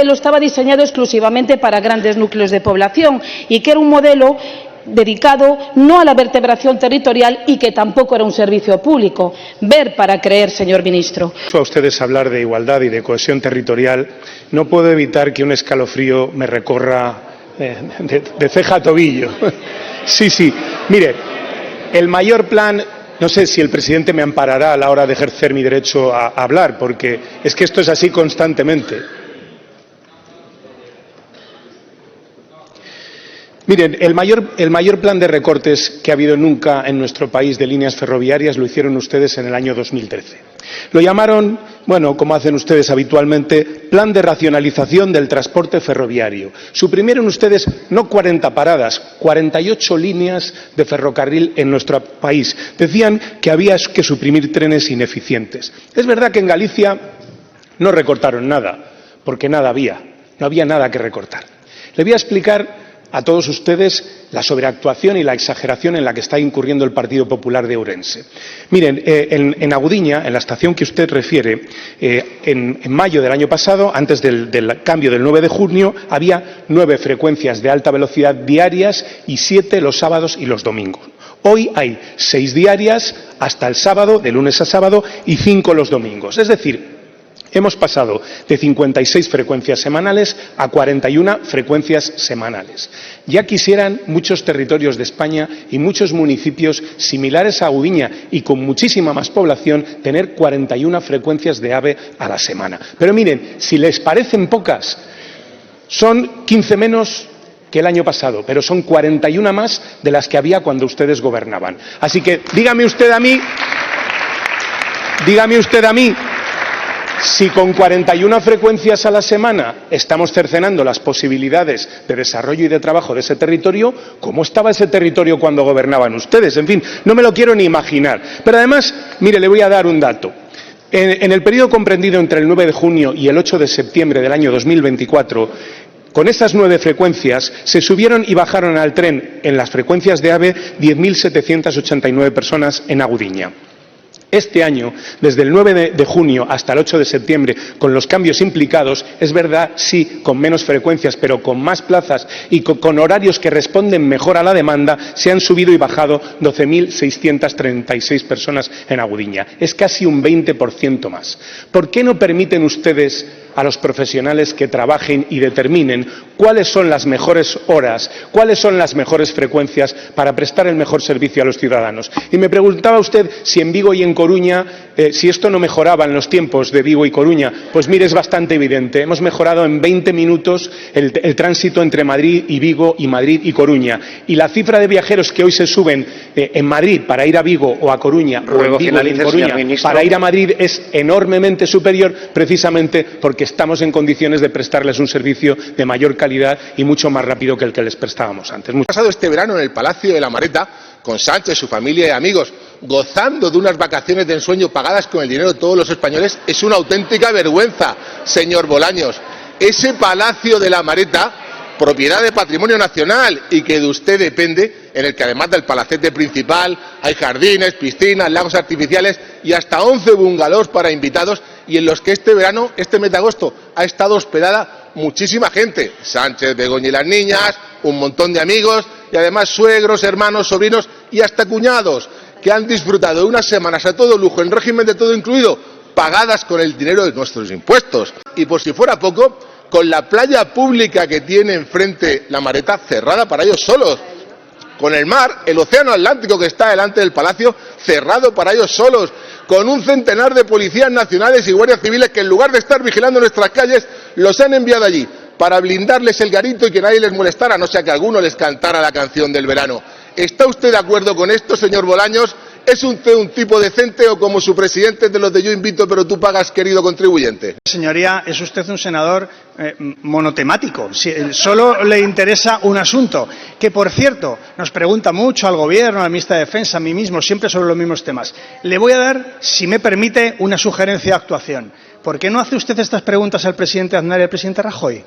modelo estaba diseñado exclusivamente para grandes núcleos de población y que era un modelo dedicado no a la vertebración territorial y que tampoco era un servicio público. Ver para creer, señor ministro. A ustedes hablar de igualdad y de cohesión territorial, no puedo evitar que un escalofrío me recorra de ceja a tobillo. Sí. Mire, el mayor plan, no sé si el presidente me amparará a la hora de ejercer mi derecho a hablar, porque es que esto es así constantemente. Miren, el mayor plan de recortes que ha habido nunca en nuestro país de líneas ferroviarias lo hicieron ustedes en el año 2013. Lo llamaron, bueno, como hacen ustedes habitualmente, plan de racionalización del transporte ferroviario. Suprimieron ustedes no 40 paradas, 48 líneas de ferrocarril en nuestro país. Decían que había que suprimir trenes ineficientes. Es verdad que en Galicia no recortaron nada, porque nada había, no había nada que recortar. Le voy a explicar a todos ustedes la sobreactuación y la exageración en la que está incurriendo el Partido Popular de Ourense. Miren, en Agudiña, en la estación que usted refiere, en mayo del año pasado, antes del cambio del 9 de junio, había 9 frecuencias de alta velocidad diarias y 7 los sábados y los domingos. Hoy hay 6 diarias hasta el sábado, de lunes a sábado, y 5 los domingos. Es decir, hemos pasado de 56 frecuencias semanales a 41 frecuencias semanales. Ya quisieran muchos territorios de España y muchos municipios similares a Agudiña y con muchísima más población tener 41 frecuencias de AVE a la semana. Pero miren, si les parecen pocas, son 15 menos que el año pasado, pero son 41 más de las que había cuando ustedes gobernaban. Así que dígame usted a mí, si con 41 frecuencias a la semana estamos cercenando las posibilidades de desarrollo y de trabajo de ese territorio, ¿cómo estaba ese territorio cuando gobernaban ustedes? En fin, no me lo quiero ni imaginar. Pero además, mire, le voy a dar un dato. En el periodo comprendido entre el 9 de junio y el 8 de septiembre del año 2024, con esas 9 frecuencias se subieron y bajaron al tren en las frecuencias de AVE 10.789 personas en Agudiña. Este año, desde el 9 de junio hasta el 8 de septiembre, con los cambios implicados, es verdad, sí, con menos frecuencias, pero con más plazas y con horarios que responden mejor a la demanda, se han subido y bajado 12.636 personas en Agudiña. Es casi un 20% más. ¿Por qué no permiten ustedes a los profesionales que trabajen y determinen cuáles son las mejores horas, cuáles son las mejores frecuencias para prestar el mejor servicio a los ciudadanos? Y me preguntaba usted si en Vigo y en Coruña, si esto no mejoraba en los tiempos de Vigo y Coruña. Pues mire, es bastante evidente. Hemos mejorado en 20 minutos el tránsito entre Madrid y Vigo y Madrid y Coruña. Y la cifra de viajeros que hoy se suben en Madrid para ir a Vigo o a Coruña, o en Vigo y en Coruña para ir a Madrid, es enormemente superior, precisamente porque estamos en condiciones de prestarles un servicio de mayor calidad y mucho más rápido que el que les prestábamos antes. Hemos pasado este verano en el Palacio de la Mareta con Sánchez, su familia y amigos, gozando de unas vacaciones de ensueño pagadas con el dinero de todos los españoles. Es una auténtica vergüenza, señor Bolaños. Ese Palacio de la Mareta, propiedad de Patrimonio Nacional y que de usted depende, en el que además del palacete principal hay jardines, piscinas, lagos artificiales y hasta 11 bungalows para invitados, y en los que este verano, este mes de agosto, ha estado hospedada muchísima gente. Sánchez, Begoña y las niñas, un montón de amigos y además suegros, hermanos, sobrinos y hasta cuñados que han disfrutado de unas semanas a todo lujo, en régimen de todo incluido, pagadas con el dinero de nuestros impuestos. Y por si fuera poco, con la playa pública que tiene enfrente la Mareta cerrada para ellos solos, con el mar, el océano Atlántico que está delante del palacio cerrado para ellos solos, con un centenar de policías nacionales y guardias civiles que en lugar de estar vigilando nuestras calles, los han enviado allí para blindarles el garito y que nadie les molestara, no sea que alguno les cantara la canción del verano. ¿Está usted de acuerdo con esto, señor Bolaños? ¿Es usted un tipo decente o como su presidente de los de yo invito pero tú pagas, querido contribuyente? Señoría, es usted un senador monotemático. Solo le interesa un asunto, que por cierto nos pregunta mucho al Gobierno, al ministro de Defensa, a mí mismo, siempre sobre los mismos temas. Le voy a dar, si me permite, una sugerencia de actuación. ¿Por qué no hace usted estas preguntas al presidente Aznar y al presidente Rajoy?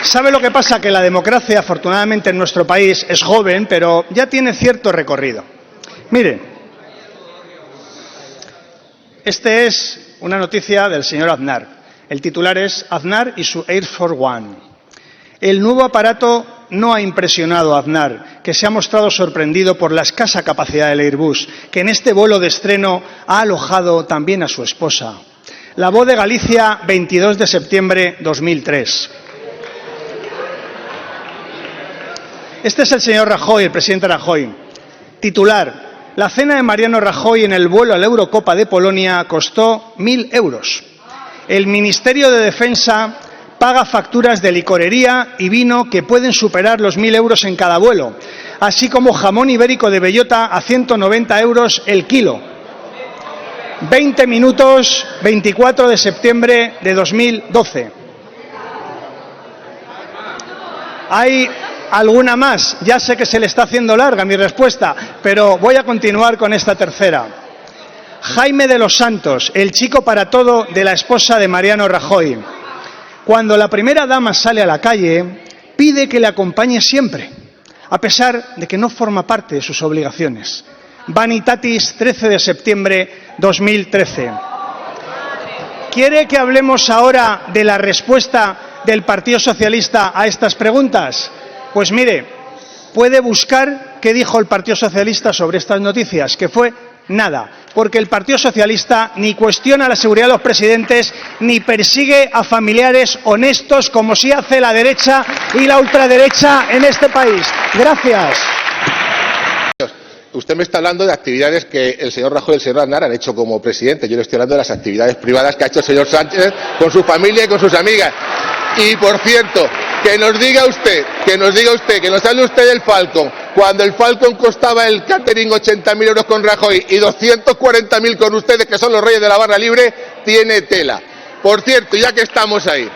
¿Sabe lo que pasa? Que la democracia, afortunadamente en nuestro país, es joven, pero ya tiene cierto recorrido. Mire, Esta es una noticia del señor Aznar. El titular es Aznar y su Air Force One. El nuevo aparato no ha impresionado a Aznar, que se ha mostrado sorprendido por la escasa capacidad del Airbus, que en este vuelo de estreno ha alojado también a su esposa. La Voz de Galicia, 22 de septiembre de 2003. Este es el señor Rajoy, el presidente Rajoy. Titular. La cena de Mariano Rajoy en el vuelo a la Eurocopa de Polonia costó 1.000 euros. El Ministerio de Defensa paga facturas de licorería y vino que pueden superar los 1.000 euros en cada vuelo, así como jamón ibérico de bellota a 190 euros el kilo. 20 minutos, 24 de septiembre de 2012. ¿Hay alguna más? Ya sé que se le está haciendo larga mi respuesta, pero voy a continuar con esta tercera. Jaime de los Santos, el chico para todo de la esposa de Mariano Rajoy. Cuando la primera dama sale a la calle, pide que le acompañe siempre, a pesar de que no forma parte de sus obligaciones. Vanitatis, 13 de septiembre 2013. ¿Quiere que hablemos ahora de la respuesta del Partido Socialista a estas preguntas? Pues mire, puede buscar qué dijo el Partido Socialista sobre estas noticias, que fue nada, porque el Partido Socialista ni cuestiona la seguridad de los presidentes ni persigue a familiares honestos como sí hace la derecha y la ultraderecha en este país. Gracias. Usted me está hablando de actividades que el señor Rajoy y el señor Aznar han hecho como presidente. Yo le estoy hablando de las actividades privadas que ha hecho el señor Sánchez con su familia y con sus amigas. Y, por cierto, que nos diga usted, que nos hable usted del Falcon, cuando el Falcon costaba el catering 80.000 euros con Rajoy y 240.000 con ustedes, que son los reyes de la barra libre, tiene tela. Por cierto, ya que estamos ahí,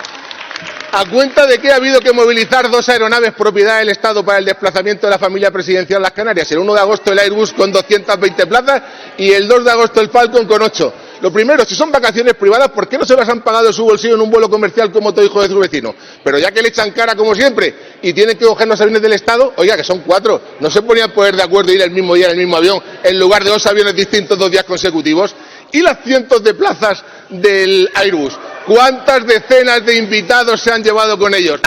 ¿a cuenta de que ha habido que movilizar 2 aeronaves propiedad del Estado para el desplazamiento de la familia presidencial a las Canarias? El 1 de agosto el Airbus con 220 plazas y el 2 de agosto el Falcon con 8. Lo primero, si son vacaciones privadas, ¿por qué no se las han pagado de su bolsillo en un vuelo comercial como todo hijo de su vecino? Pero ya que le echan cara como siempre y tienen que coger los aviones del Estado, oiga, que son 4, ¿no se ponían a poner de acuerdo y ir el mismo día en el mismo avión en lugar de 2 aviones distintos 2 días consecutivos? ¿Y las cientos de plazas del Airbus? ¿Cuántas decenas de invitados se han llevado con ellos?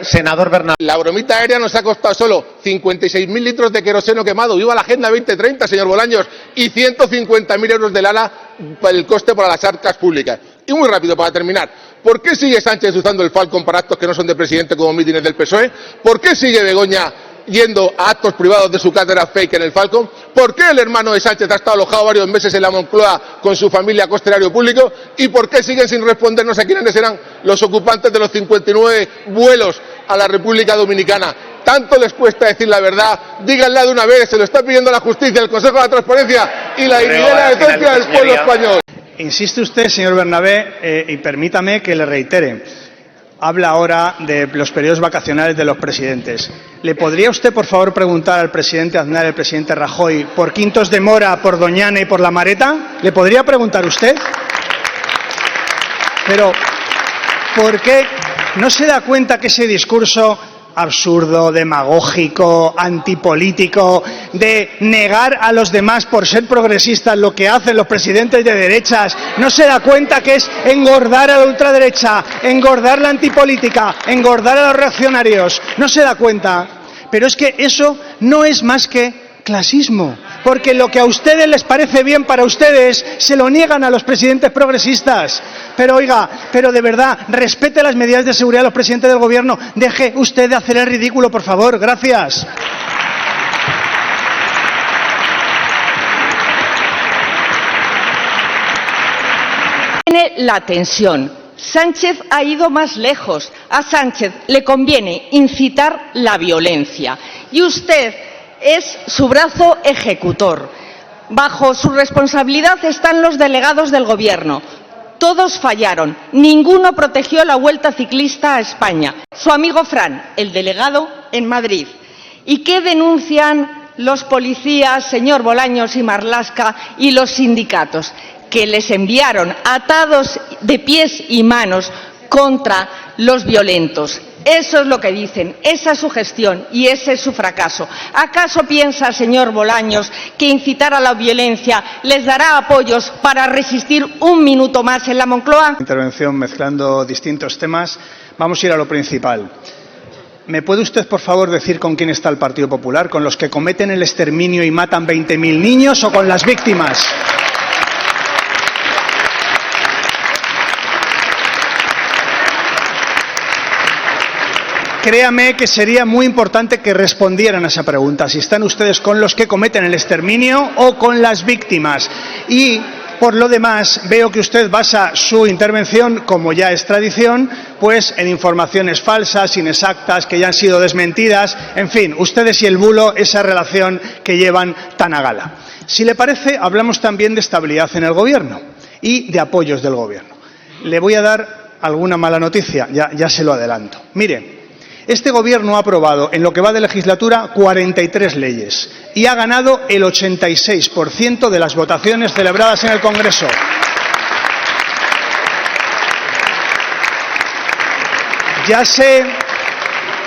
Senador Bernabé. La bromita aérea nos ha costado solo 56.000 litros de queroseno quemado. ¡Viva la Agenda 2030, señor Bolaños! Y 150.000 euros del ala para el coste para las arcas públicas. Y muy rápido, para terminar, ¿por qué sigue Sánchez usando el Falcon para actos que no son de presidente como mítines del PSOE? ¿Por qué sigue Begoña yendo a actos privados de su cátedra fake en el Falcon? ¿Por qué el hermano de Sánchez ha estado alojado varios meses en la Moncloa con su familia a coste erario público? ¿Y por qué siguen sin respondernos a quiénes eran los ocupantes de los 59 vuelos a la República Dominicana? Tanto les cuesta decir la verdad, díganla de una vez, se lo está pidiendo la justicia, el Consejo de la Transparencia y la dignidad y la decencia del pueblo español. Insiste usted, señor Bernabé, y permítame que le reitere. Habla ahora de los periodos vacacionales de los presidentes. ¿Le podría usted, por favor, preguntar al presidente Aznar y al presidente Rajoy por Quintos de Mora, por Doñana y por La Mareta? ¿Le podría preguntar usted? Pero, ¿por qué no se da cuenta que ese discurso absurdo, demagógico, antipolítico, de negar a los demás por ser progresistas lo que hacen los presidentes de derechas, no se da cuenta que es engordar a la ultraderecha, engordar la antipolítica, engordar a los reaccionarios? No se da cuenta. Pero es que eso no es más que clasismo, porque lo que a ustedes les parece bien para ustedes se lo niegan a los presidentes progresistas. Pero oiga, pero de verdad, respete las medidas de seguridad de los presidentes del gobierno, deje usted de hacer el ridículo, por favor. Gracias. Tiene la tensión. Sánchez ha ido más lejos. A Sánchez le conviene incitar la violencia. Y usted es su brazo ejecutor. Bajo su responsabilidad están los delegados del Gobierno. Todos fallaron. Ninguno protegió la Vuelta Ciclista a España. Su amigo Fran, el delegado en Madrid. ¿Y qué denuncian los policías, señor Bolaños y Marlaska, y los sindicatos? Que les enviaron atados de pies y manos contra los violentos. Eso es lo que dicen, esa es su gestión y ese es su fracaso. ¿Acaso piensa, señor Bolaños, que incitar a la violencia les dará apoyos para resistir un minuto más en la Moncloa? Intervención mezclando distintos temas. Vamos a ir a lo principal. ¿Me puede usted, por favor, decir con quién está el Partido Popular? ¿Con los que cometen el exterminio y matan 20.000 niños o con las víctimas? Créame que sería muy importante que respondieran a esa pregunta, si están ustedes con los que cometen el exterminio o con las víctimas. Y, por lo demás, veo que usted basa su intervención, como ya es tradición, pues en informaciones falsas, inexactas, que ya han sido desmentidas, en fin, ustedes y el bulo, esa relación que llevan tan a gala. Si le parece, hablamos también de estabilidad en el Gobierno y de apoyos del Gobierno. Le voy a dar alguna mala noticia, ya se lo adelanto. Mire, este Gobierno ha aprobado en lo que va de legislatura 43 leyes y ha ganado el 86% de las votaciones celebradas en el Congreso.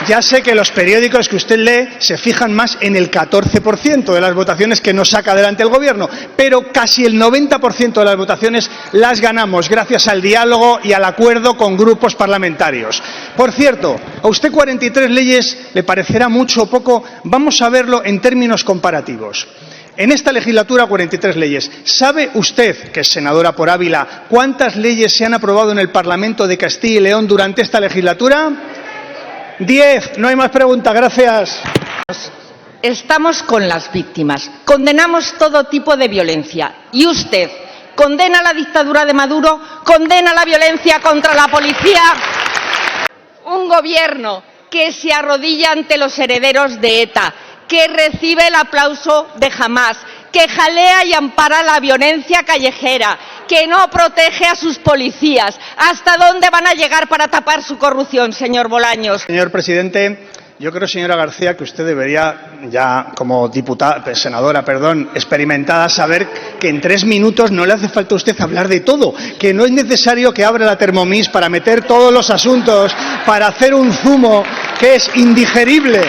Ya sé que los periódicos que usted lee se fijan más en el 14% de las votaciones que nos saca adelante el Gobierno, pero casi el 90% de las votaciones las ganamos gracias al diálogo y al acuerdo con grupos parlamentarios. Por cierto, ¿a usted 43 leyes le parecerá mucho o poco? Vamos a verlo en términos comparativos. En esta legislatura, 43 leyes. ¿Sabe usted, que es senadora por Ávila, cuántas leyes se han aprobado en el Parlamento de Castilla y León durante esta legislatura? 10. No hay más preguntas. Gracias. Estamos con las víctimas. Condenamos todo tipo de violencia. ¿Y usted condena la dictadura de Maduro? ¿Condena la violencia contra la policía? Un gobierno que se arrodilla ante los herederos de ETA, que recibe el aplauso de Hamás, que jalea y ampara la violencia callejera, que no protege a sus policías. ¿Hasta dónde van a llegar para tapar su corrupción, señor Bolaños? Señor presidente, yo creo, señora García, que usted debería, ya como senadora, experimentada, saber que en 3 minutos no le hace falta a usted hablar de todo, que no es necesario que abra la Thermomix para meter todos los asuntos, para hacer un zumo que es indigerible.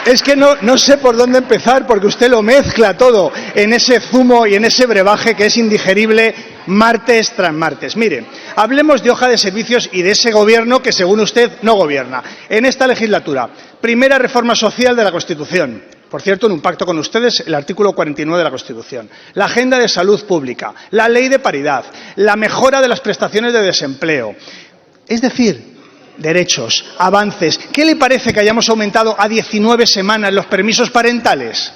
Es que no sé por dónde empezar, porque usted lo mezcla todo en ese zumo y en ese brebaje que es indigerible martes tras martes. Mire, hablemos de hoja de servicios y de ese Gobierno que, según usted, no gobierna. En esta legislatura, primera reforma social de la Constitución. Por cierto, en un pacto con ustedes, el artículo 49 de la Constitución. La agenda de salud pública, la ley de paridad, la mejora de las prestaciones de desempleo. Es decir, derechos, avances. ¿Qué le parece que hayamos aumentado a 19 semanas los permisos parentales?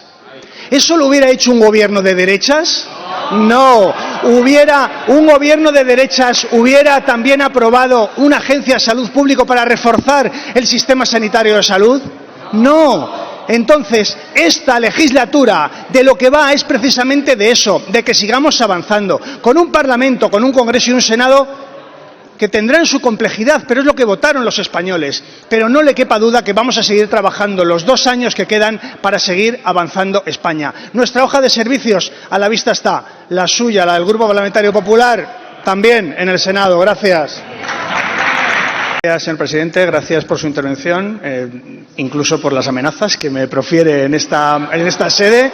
¿Eso lo hubiera hecho un gobierno de derechas? No. Un gobierno de derechas hubiera también aprobado una agencia de salud pública para reforzar el sistema sanitario de salud. No. Entonces, esta legislatura de lo que va es precisamente de eso, de que sigamos avanzando, con un Parlamento, con un Congreso y un Senado que tendrán su complejidad, pero es lo que votaron los españoles. Pero no le quepa duda que vamos a seguir trabajando los 2 años que quedan para seguir avanzando España. Nuestra hoja de servicios a la vista está, la suya, la del Grupo Parlamentario Popular, también en el Senado. Gracias. Gracias, señor presidente. Gracias por su intervención, incluso por las amenazas que me profiere en esta sede,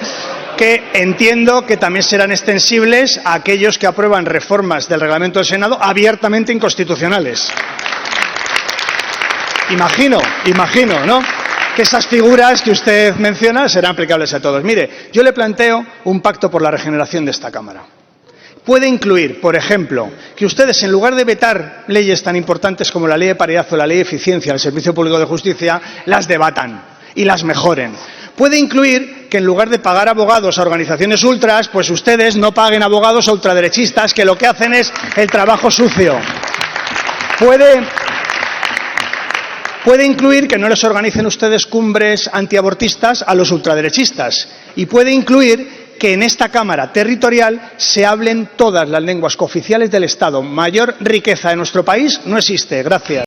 que entiendo que también serán extensibles a aquellos que aprueban reformas del reglamento del Senado abiertamente inconstitucionales. Imagino, ¿no?, que esas figuras que usted menciona serán aplicables a todos. Mire, yo le planteo un pacto por la regeneración de esta Cámara. Puede incluir, por ejemplo, que ustedes, en lugar de vetar leyes tan importantes como la Ley de Paridad o la Ley de Eficiencia del Servicio Público de Justicia, las debatan y las mejoren. Puede incluir que, en lugar de pagar abogados a organizaciones ultras, pues ustedes no paguen abogados a ultraderechistas, que lo que hacen es el trabajo sucio. Puede incluir que no les organicen ustedes cumbres antiabortistas a los ultraderechistas. Y puede incluir que en esta Cámara territorial se hablen todas las lenguas cooficiales del Estado. Mayor riqueza de nuestro país no existe. Gracias.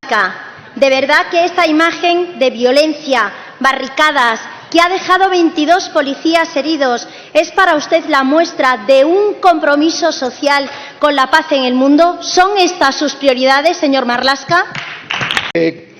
De verdad que esta imagen de violencia, barricadas que ha dejado 22 policías heridos, ¿es para usted la muestra de un compromiso social con la paz en el mundo? ¿Son estas sus prioridades, señor Marlaska?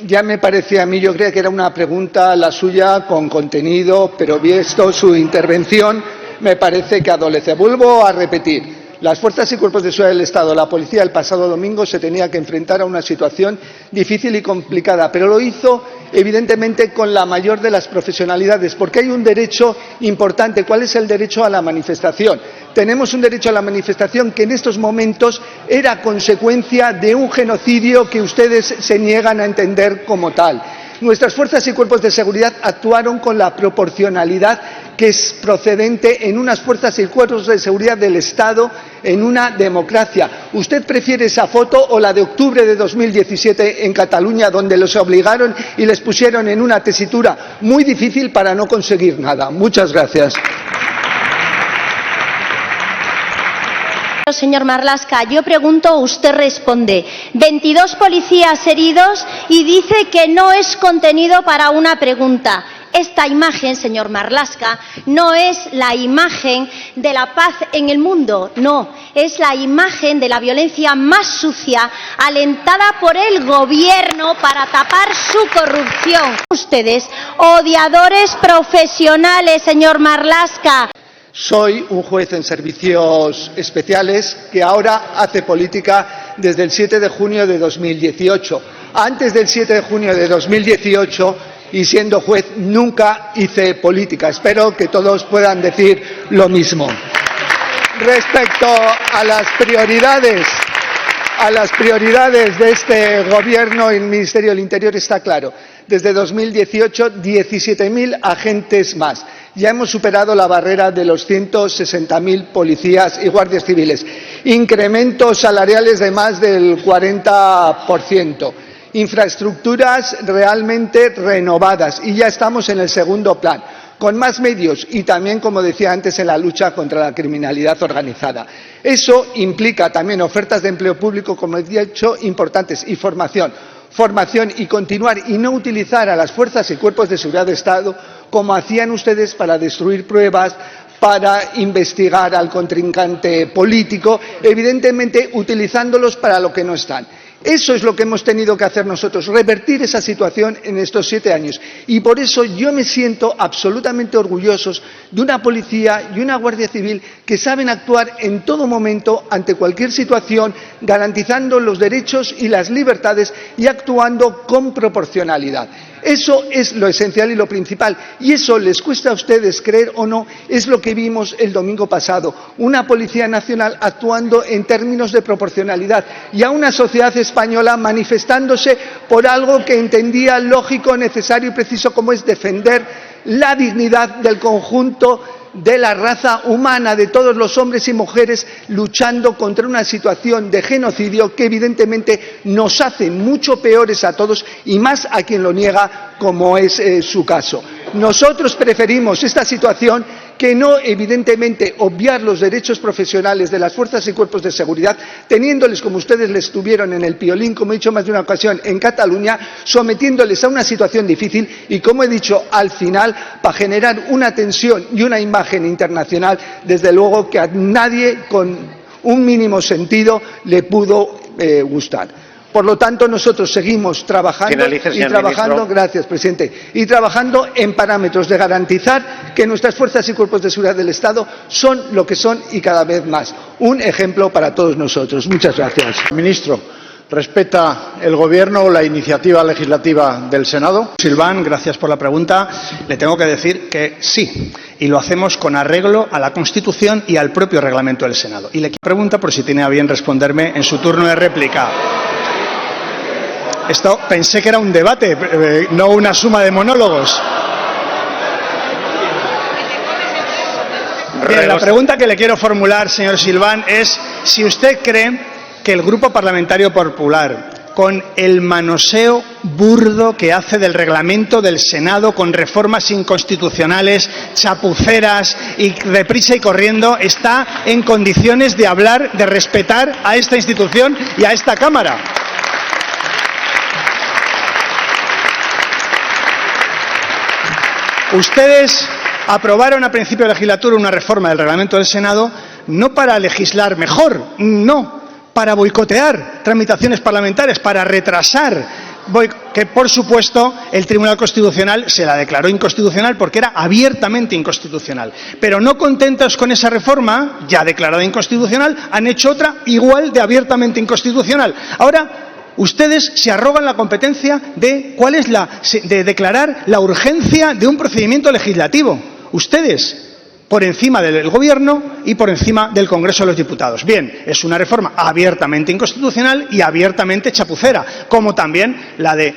Ya me parecía a mí, yo creía que era una pregunta la suya con contenido, pero visto su intervención me parece que adolece. Vuelvo a repetir. Las fuerzas y cuerpos de seguridad del Estado, la policía, el pasado domingo se tenía que enfrentar a una situación difícil y complicada, pero lo hizo evidentemente con la mayor de las profesionalidades, porque hay un derecho importante. ¿Cuál es el derecho a la manifestación? Tenemos un derecho a la manifestación que en estos momentos era consecuencia de un genocidio que ustedes se niegan a entender como tal. Nuestras fuerzas y cuerpos de seguridad actuaron con la proporcionalidad que es procedente en unas fuerzas y cuerpos de seguridad del Estado en una democracia. ¿Usted prefiere esa foto o la de octubre de 2017 en Cataluña, donde los obligaron y les pusieron en una tesitura muy difícil para no conseguir nada? Muchas gracias. Señor Marlaska, yo pregunto, usted responde. 22 policías heridos y dice que no es contenido para una pregunta. Esta imagen, señor Marlaska, no es la imagen de la paz en el mundo, no, es la imagen de la violencia más sucia alentada por el Gobierno para tapar su corrupción. Ustedes, odiadores profesionales, señor Marlaska. Soy un juez en servicios especiales que ahora hace política desde el 7 de junio de 2018. Antes del 7 de junio de 2018 y siendo juez nunca hice política. Espero que todos puedan decir lo mismo. Respecto a las prioridades de este Gobierno, el Ministerio del Interior está claro. Desde 2018, 17.000 agentes más. Ya hemos superado la barrera de los 160.000 policías y guardias civiles. Incrementos salariales de más del 40%. Infraestructuras realmente renovadas. Y ya estamos en el segundo plan, con más medios y también, como decía antes, en la lucha contra la criminalidad organizada. Eso implica también ofertas de empleo público, como he dicho, importantes, y formación y continuar y no utilizar a las fuerzas y cuerpos de seguridad del Estado como hacían ustedes para destruir pruebas, para investigar al contrincante político, evidentemente utilizándolos para lo que no están. Eso es lo que hemos tenido que hacer nosotros, revertir esa situación en estos 7 años. Y por eso yo me siento absolutamente orgulloso de una policía y una guardia civil que saben actuar en todo momento ante cualquier situación, garantizando los derechos y las libertades y actuando con proporcionalidad. Eso es lo esencial y lo principal. Y eso, les cuesta a ustedes creer o no, es lo que vimos el domingo pasado. Una Policía Nacional actuando en términos de proporcionalidad y a una sociedad española manifestándose por algo que entendía lógico, necesario y preciso, como es defender la dignidad del conjunto de la raza humana, de todos los hombres y mujeres, luchando contra una situación de genocidio que evidentemente nos hace mucho peores a todos y más a quien lo niega, como es su caso. Nosotros preferimos esta situación que no, evidentemente, obviar los derechos profesionales de las fuerzas y cuerpos de seguridad, teniéndoles como ustedes les tuvieron en el Piolín, como he dicho más de una ocasión, en Cataluña, sometiéndoles a una situación difícil y, como he dicho, al final, para generar una tensión y una imagen internacional, desde luego que a nadie con un mínimo sentido le pudo gustar. Por lo tanto, nosotros seguimos trabajando gracias, presidente, y trabajando en parámetros de garantizar que nuestras fuerzas y cuerpos de seguridad del Estado son lo que son y cada vez más. Un ejemplo para todos nosotros. Muchas gracias. Ministro, ¿respeta el Gobierno la iniciativa legislativa del Senado? Silván, gracias por la pregunta. Le tengo que decir que sí, y lo hacemos con arreglo a la Constitución y al propio reglamento del Senado. Y le pregunta por si tiene a bien responderme en su turno de réplica. Esto pensé que era un debate, no una suma de monólogos. Bien, la pregunta que le quiero formular, señor Silván, es si usted cree que el Grupo Parlamentario Popular, con el manoseo burdo que hace del reglamento del Senado, con reformas inconstitucionales, chapuceras y deprisa y corriendo, está en condiciones de hablar, de respetar a esta institución y a esta Cámara. Ustedes aprobaron a principio de legislatura una reforma del reglamento del Senado no para legislar mejor, no, para boicotear tramitaciones parlamentarias, para retrasar, que por supuesto el Tribunal Constitucional se la declaró inconstitucional porque era abiertamente inconstitucional. Pero no contentos con esa reforma, ya declarada inconstitucional, han hecho otra igual de abiertamente inconstitucional. Ahora, ustedes se arrogan la competencia de de declarar la urgencia de un procedimiento legislativo. Ustedes, por encima del Gobierno y por encima del Congreso de los Diputados. Bien, es una reforma abiertamente inconstitucional y abiertamente chapucera, como también la de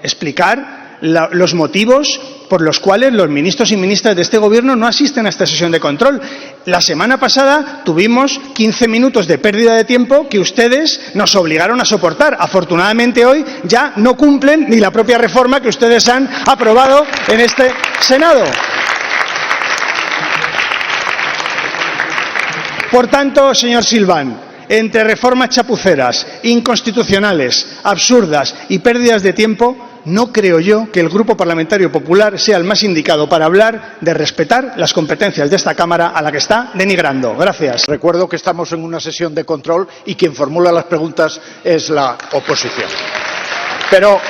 explicar los motivos por los cuales los ministros y ministras de este Gobierno no asisten a esta sesión de control. La semana pasada tuvimos 15 minutos de pérdida de tiempo que ustedes nos obligaron a soportar. Afortunadamente hoy ya no cumplen ni la propia reforma que ustedes han aprobado en este Senado. Por tanto, señor Silván, entre reformas chapuceras, inconstitucionales, absurdas y pérdidas de tiempo, no creo yo que el Grupo Parlamentario Popular sea el más indicado para hablar de respetar las competencias de esta Cámara a la que está denigrando. Gracias. Recuerdo que estamos en una sesión de control y quien formula las preguntas es la oposición. Pero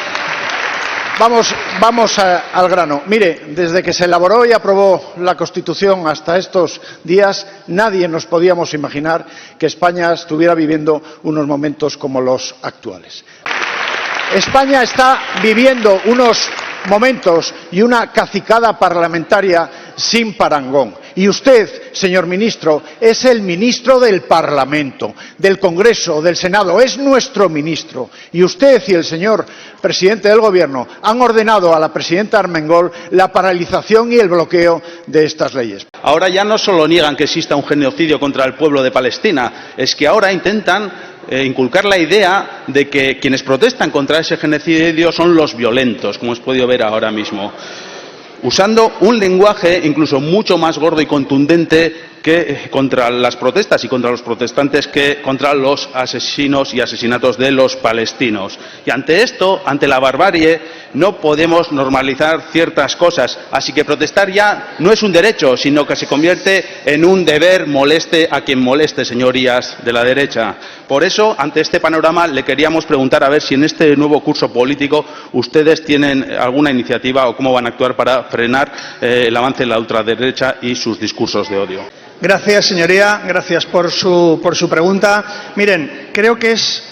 vamos al grano. Mire, desde que se elaboró y aprobó la Constitución hasta estos días, nadie nos podíamos imaginar que España estuviera viviendo unos momentos como los actuales. España está viviendo unos momentos y una cacicada parlamentaria sin parangón. Y usted, señor ministro, es el ministro del Parlamento, del Congreso, del Senado, es nuestro ministro. Y usted y el señor presidente del Gobierno han ordenado a la presidenta Armengol la paralización y el bloqueo de estas leyes. Ahora ya no solo niegan que exista un genocidio contra el pueblo de Palestina, es que ahora intentan inculcar la idea de que quienes protestan contra ese genocidio son los violentos, como hemos podido ver ahora mismo, usando un lenguaje incluso mucho más gordo y contundente que contra las protestas y contra los protestantes que contra los asesinos y asesinatos de los palestinos. Y ante esto, ante la barbarie, no podemos normalizar ciertas cosas. Así que protestar ya no es un derecho, sino que se convierte en un deber, moleste a quien moleste, señorías de la derecha. Por eso, ante este panorama, le queríamos preguntar a ver si en este nuevo curso político ustedes tienen alguna iniciativa o cómo van a actuar para frenar el avance de la ultraderecha y sus discursos de odio. Gracias, señoría. Gracias por su pregunta. Miren, creo que es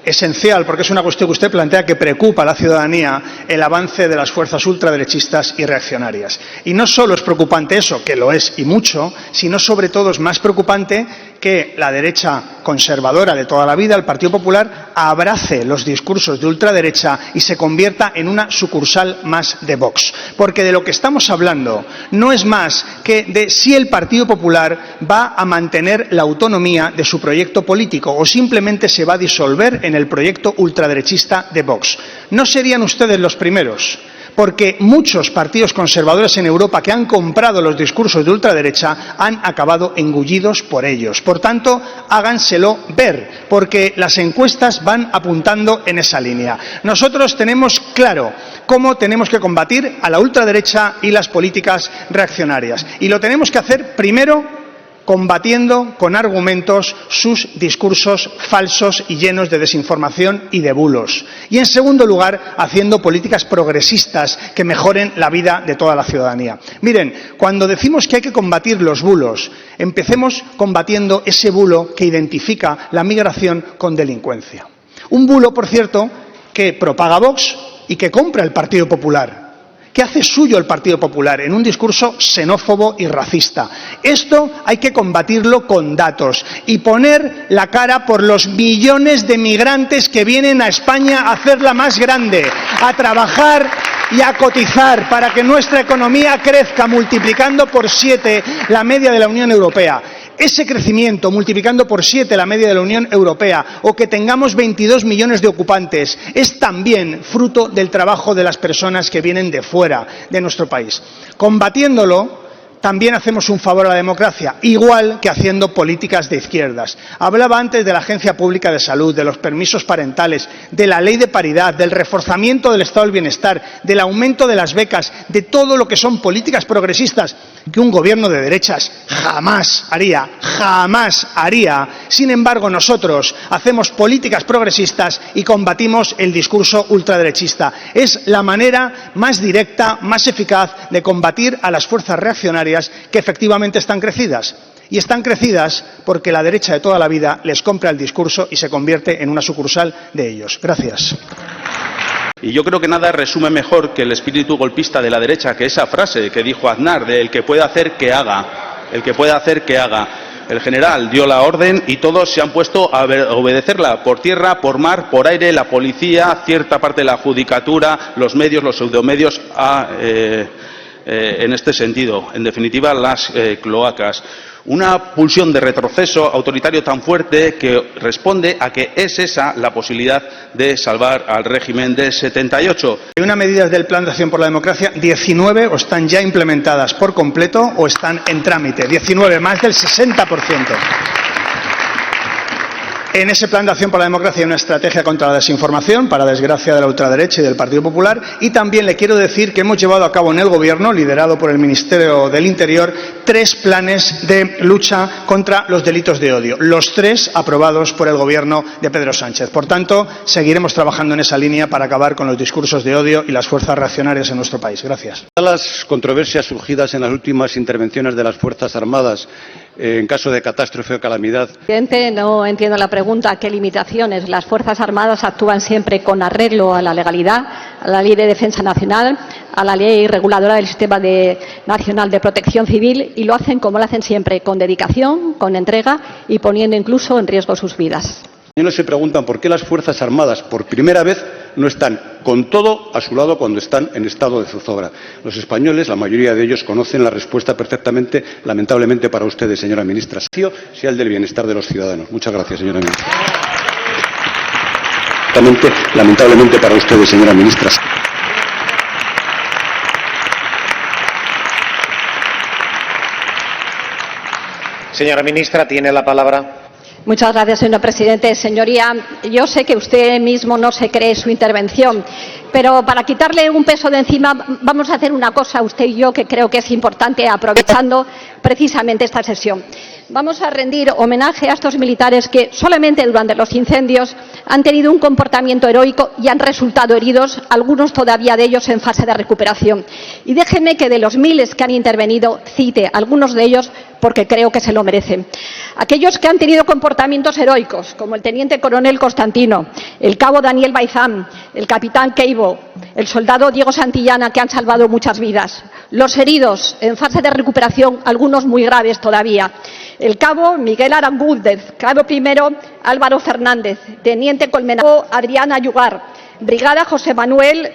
esencial, porque es una cuestión que usted plantea que preocupa a la ciudadanía, el avance de las fuerzas ultraderechistas y reaccionarias. Y no solo es preocupante eso, que lo es y mucho, sino sobre todo es más preocupante que la derecha conservadora de toda la vida, el Partido Popular, abrace los discursos de ultraderecha y se convierta en una sucursal más de Vox. Porque de lo que estamos hablando no es más que de si el Partido Popular va a mantener la autonomía de su proyecto político o simplemente se va a disolver en el proyecto ultraderechista de Vox. No serían ustedes los primeros, porque muchos partidos conservadores en Europa que han comprado los discursos de ultraderecha han acabado engullidos por ellos. Por tanto, háganselo ver, porque las encuestas van apuntando en esa línea. Nosotros tenemos claro cómo tenemos que combatir a la ultraderecha y las políticas reaccionarias. Y lo tenemos que hacer primero combatiendo con argumentos sus discursos falsos y llenos de desinformación y de bulos. Y, en segundo lugar, haciendo políticas progresistas que mejoren la vida de toda la ciudadanía. Miren, cuando decimos que hay que combatir los bulos, empecemos combatiendo ese bulo que identifica la migración con delincuencia. Un bulo, por cierto, que propaga Vox y que compra el Partido Popular, que hace suyo el Partido Popular en un discurso xenófobo y racista. Esto hay que combatirlo con datos y poner la cara por los millones de migrantes que vienen a España a hacerla más grande, a trabajar y a cotizar para que nuestra economía crezca multiplicando por 7 la media de la Unión Europea. Ese crecimiento, multiplicando por 7 la media de la Unión Europea, o que tengamos 22 millones de ocupantes, es también fruto del trabajo de las personas que vienen de fuera de nuestro país. Combatiéndolo, también hacemos un favor a la democracia, igual que haciendo políticas de izquierdas. Hablaba antes de la Agencia Pública de Salud, de los permisos parentales, de la ley de paridad, del reforzamiento del estado del bienestar, del aumento de las becas, de todo lo que son políticas progresistas que un gobierno de derechas jamás haría, jamás haría. Sin embargo, nosotros hacemos políticas progresistas y combatimos el discurso ultraderechista. Es la manera más directa, más eficaz de combatir a las fuerzas reaccionarias que efectivamente están crecidas. Y están crecidas porque la derecha de toda la vida les compra el discurso y se convierte en una sucursal de ellos. Gracias. Y yo creo que nada resume mejor que el espíritu golpista de la derecha que esa frase que dijo Aznar de el que puede hacer que haga, el que puede hacer que haga. El general dio la orden y todos se han puesto a obedecerla, por tierra, por mar, por aire, la policía, cierta parte de la judicatura, los medios, los pseudomedios, en este sentido. En definitiva, las cloacas. Una pulsión de retroceso autoritario tan fuerte que responde a que es esa la posibilidad de salvar al régimen de 78. Hay unas medidas del Plan de Acción por la Democracia, 19 o están ya implementadas por completo o están en trámite. 19, más del 60%. En ese Plan de Acción por la Democracia hay una estrategia contra la desinformación, para desgracia de la ultraderecha y del Partido Popular, y también le quiero decir que hemos llevado a cabo en el Gobierno, liderado por el Ministerio del Interior, 3 planes de lucha contra los delitos de odio, los 3 aprobados por el Gobierno de Pedro Sánchez. Por tanto, seguiremos trabajando en esa línea para acabar con los discursos de odio y las fuerzas reaccionarias en nuestro país. Gracias. Las controversias surgidas en las últimas intervenciones de las Fuerzas Armadas en caso de catástrofe o calamidad. Presidente, no entiendo la pregunta. ¿Qué limitaciones? Las Fuerzas Armadas actúan siempre con arreglo a la legalidad, a la Ley de Defensa Nacional, a la Ley Reguladora del Sistema Nacional de Protección Civil, y lo hacen como lo hacen siempre, con dedicación, con entrega y poniendo incluso en riesgo sus vidas. Ellos se preguntan por qué las Fuerzas Armadas, por primera vez, no están con todo a su lado cuando están en estado de zozobra. Los españoles, la mayoría de ellos, conocen la respuesta perfectamente, lamentablemente para ustedes, señora ministra, sea el del bienestar de los ciudadanos. Muchas gracias, señora ministra. Lamentablemente para ustedes, señora ministra. Señora ministra, tiene la palabra. Muchas gracias, señor presidente. Señoría, yo sé que usted mismo no se cree su intervención, pero para quitarle un peso de encima vamos a hacer una cosa, usted y yo, que creo que es importante, aprovechando precisamente esta sesión. Vamos a rendir homenaje a estos militares que solamente durante los incendios han tenido un comportamiento heroico y han resultado heridos, algunos todavía de ellos en fase de recuperación. Y déjenme que de los miles que han intervenido cite algunos de ellos porque creo que se lo merecen. Aquellos que han tenido comportamientos heroicos, como el teniente coronel Constantino, el cabo Daniel Baizán, el capitán Queibo, el soldado Diego Santillana, que han salvado muchas vidas. Los heridos en fase de recuperación, algunos muy graves todavía. El cabo Miguel Arangúndez, cabo primero Álvaro Fernández, teniente colmenero Adriana Yugar, brigada José Manuel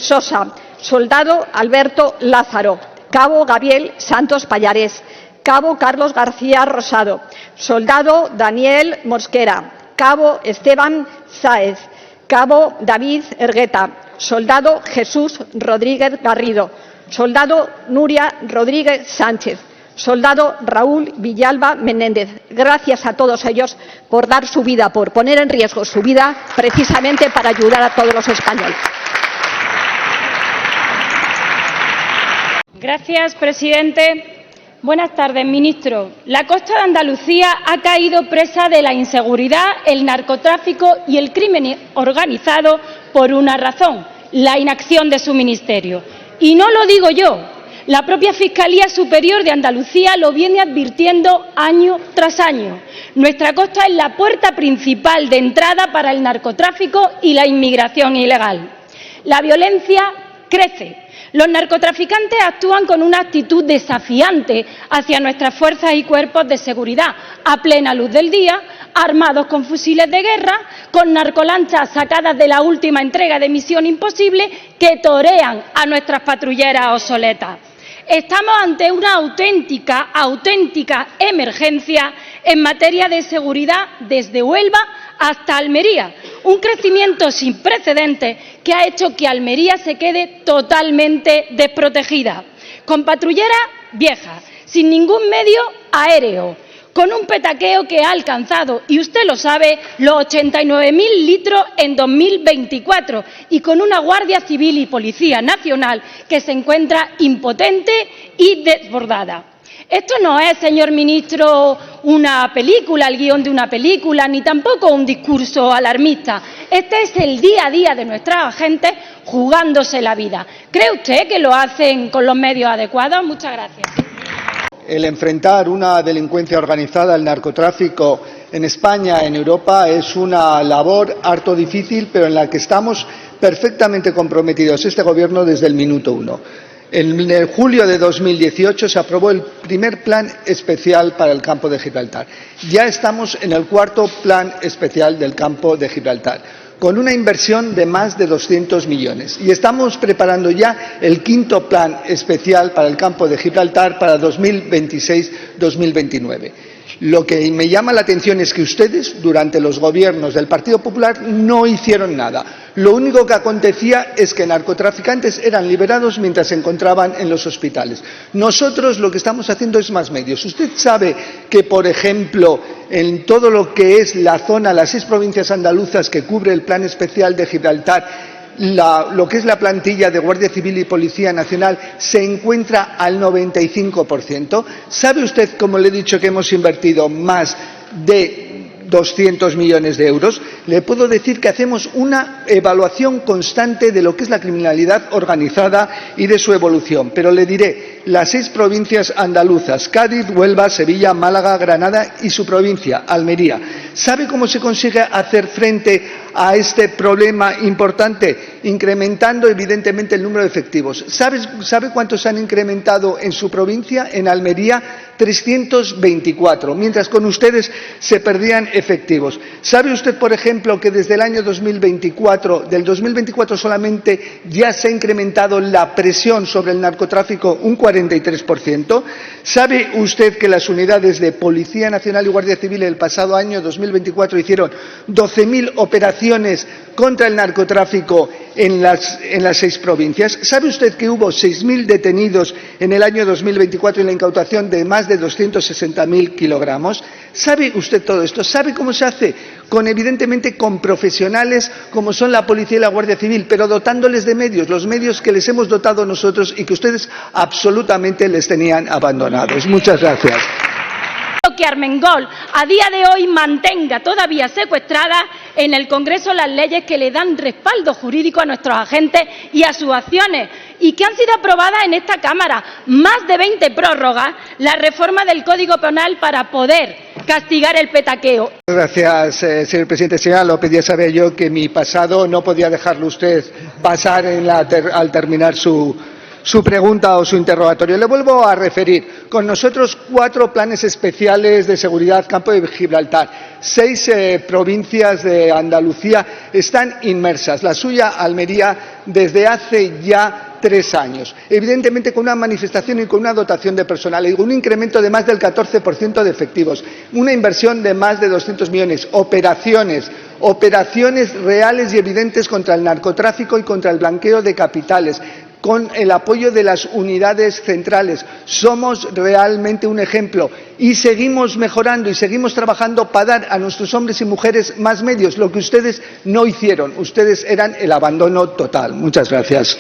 Sosa, soldado Alberto Lázaro, cabo Gabriel Santos Pallarés, cabo Carlos García Rosado, soldado Daniel Mosquera, cabo Esteban Sáez, cabo David Ergueta, soldado Jesús Rodríguez Garrido, soldado Nuria Rodríguez Sánchez, soldado Raúl Villalba Menéndez. Gracias a todos ellos por dar su vida, por poner en riesgo su vida, precisamente para ayudar a todos los españoles. Gracias, presidente. Buenas tardes, ministro. La costa de Andalucía ha caído presa de la inseguridad, el narcotráfico y el crimen organizado por una razón: la inacción de su ministerio. Y no lo digo yo. La propia Fiscalía Superior de Andalucía lo viene advirtiendo año tras año. Nuestra costa es la puerta principal de entrada para el narcotráfico y la inmigración ilegal. La violencia crece. Los narcotraficantes actúan con una actitud desafiante hacia nuestras fuerzas y cuerpos de seguridad, a plena luz del día, armados con fusiles de guerra, con narcolanchas sacadas de la última entrega de Misión Imposible, que torean a nuestras patrulleras obsoletas. Estamos ante una auténtica emergencia en materia de seguridad desde Huelva hasta Almería, un crecimiento sin precedentes que ha hecho que Almería se quede totalmente desprotegida. con patrulleras viejas, sin ningún medio aéreo, con un petaqueo que ha alcanzado, y usted lo sabe, los 89.000 litros en 2024, y con una Guardia Civil y Policía Nacional que se encuentra impotente y desbordada. Esto no es, señor ministro, una película, el guión de una película, ni tampoco un discurso alarmista. Este es el día a día de nuestras agentes jugándose la vida. ¿Cree usted que lo hacen con los medios adecuados? Muchas gracias. El enfrentar una delincuencia organizada, el narcotráfico en España, en Europa, es una labor harto difícil, pero en la que estamos perfectamente comprometidos este Gobierno desde el minuto uno. En julio de 2018 se aprobó el primer plan especial para el campo de Gibraltar. Ya estamos en el cuarto plan especial del campo de Gibraltar, con una inversión de más de 200 millones. Y estamos preparando ya el quinto plan especial para el campo de Gibraltar para 2026-2029. Lo que me llama la atención es que ustedes, durante los gobiernos del Partido Popular, no hicieron nada. Lo único que acontecía es que narcotraficantes eran liberados mientras se encontraban en los hospitales. Nosotros lo que estamos haciendo es más medios. Usted sabe que, por ejemplo, en todo lo que es la zona, las 6 provincias andaluzas que cubre el Plan Especial de Gibraltar, lo que es la plantilla de Guardia Civil y Policía Nacional se encuentra al 95%. ¿Sabe usted, como le he dicho, que hemos invertido más de 200 millones de euros? Le puedo decir que hacemos una evaluación constante de lo que es la criminalidad organizada y de su evolución. Pero le diré, las 6 provincias andaluzas, Cádiz, Huelva, Sevilla, Málaga, Granada y su provincia, Almería. ¿Sabe cómo se consigue hacer frente a este problema importante? Incrementando evidentemente el número de efectivos. ¿Sabe cuántos han incrementado en su provincia? En Almería, 324, mientras con ustedes se perdían efectivos. ¿Sabe usted, por ejemplo, que desde el año 2024, del 2024 solamente, ya se ha incrementado la presión sobre el narcotráfico un 43%? ¿Sabe usted que las unidades de Policía Nacional y Guardia Civil el pasado año 2024 hicieron 12.000 operaciones contra el narcotráfico en las 6 provincias? ¿Sabe usted que hubo 6.000 detenidos en el año 2024 y la incautación de más de 260.000 kilogramos? ¿Sabe usted todo esto? ¿Sabe cómo se hace? Evidentemente con profesionales como son la Policía y la Guardia Civil, pero dotándoles de medios, los medios que les hemos dotado nosotros y que ustedes absolutamente les tenían abandonados. Muchas gracias. Que Armengol a día de hoy mantenga todavía secuestradas en el Congreso las leyes que le dan respaldo jurídico a nuestros agentes y a sus acciones, y que han sido aprobadas en esta Cámara más de 20 prórrogas, la reforma del Código Penal para poder castigar el petaqueo. Gracias, señor presidente. Señora López, ya sabía yo que mi pasado no podía dejarlo usted pasar al terminar su pregunta o su interrogatorio. Le vuelvo a referir. Con nosotros 4 planes especiales de seguridad campo de Gibraltar. 6 provincias de Andalucía están inmersas. La suya, Almería, desde hace ya 3 años. Evidentemente con una manifestación y con una dotación de personal y con un incremento de más del 14% de efectivos. Una inversión de más de 200 millones. Operaciones reales y evidentes contra el narcotráfico y contra el blanqueo de capitales, con el apoyo de las unidades centrales. Somos realmente un ejemplo y seguimos mejorando y seguimos trabajando para dar a nuestros hombres y mujeres más medios, lo que ustedes no hicieron. Ustedes eran el abandono total. Muchas gracias.